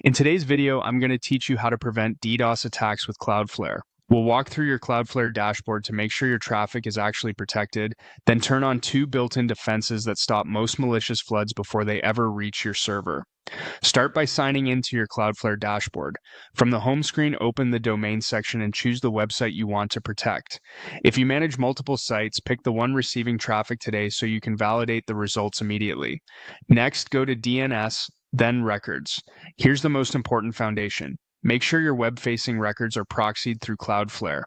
In today's video, I'm going to teach you how to prevent DDoS attacks with Cloudflare. We'll walk through your Cloudflare dashboard to make sure your traffic is actually protected, then turn on two built-in defenses that stop most malicious floods before they ever reach your server. Start by signing into your Cloudflare dashboard. From the home screen, open the domain section and choose the website you want to protect. If you manage multiple sites, pick the one receiving traffic today so you can validate the results immediately. Next, go to DNS, then Records. Here's the most important foundation. Make sure your web-facing records are proxied through Cloudflare.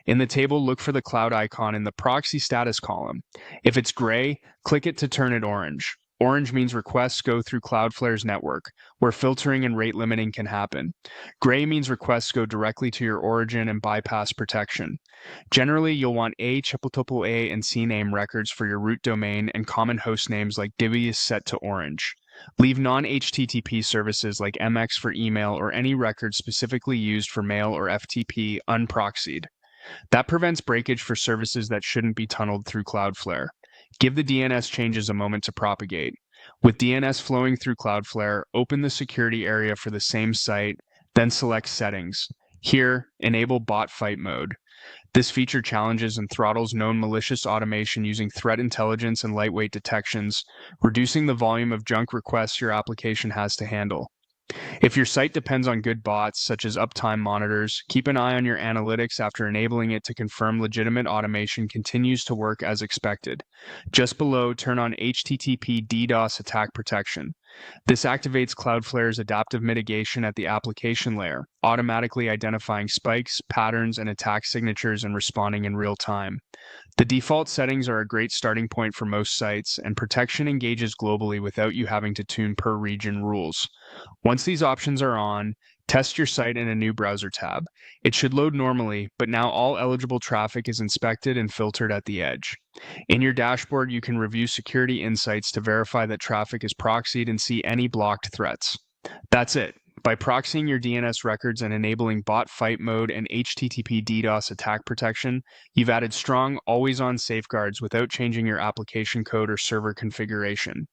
In the table, look for the cloud icon in the proxy status column. If it's gray, click it to turn it orange. Orange means requests go through Cloudflare's network, where filtering and rate limiting can happen. Gray means requests go directly to your origin and bypass protection. Generally, you'll want AAA and CNAME records for your root domain, and common host names like DDOS set to orange. Leave non-HTTP services like MX for email or any records specifically used for mail or FTP unproxied. That prevents breakage for services that shouldn't be tunneled through Cloudflare. Give the DNS changes a moment to propagate. With DNS flowing through Cloudflare, open the security area for the same site, then select Settings. Here, enable bot fight mode. This feature challenges and throttles known malicious automation using threat intelligence and lightweight detections, reducing the volume of junk requests your application has to handle. If your site depends on good bots, such as uptime monitors, keep an eye on your analytics after enabling it to confirm legitimate automation continues to work as expected. Just below, turn on HTTP DDoS attack protection. This activates Cloudflare's adaptive mitigation at the application layer, automatically identifying spikes, patterns, and attack signatures and responding in real time. The default settings are a great starting point for most sites, and protection engages globally without you having to tune per region rules. Once these options are on, test your site in a new browser tab. It should load normally, but now all eligible traffic is inspected and filtered at the edge. In your dashboard, you can review security insights to verify that traffic is proxied and see any blocked threats. That's it. By proxying your DNS records and enabling bot fight mode and HTTP DDoS attack protection, you've added strong, always-on safeguards without changing your application code or server configuration.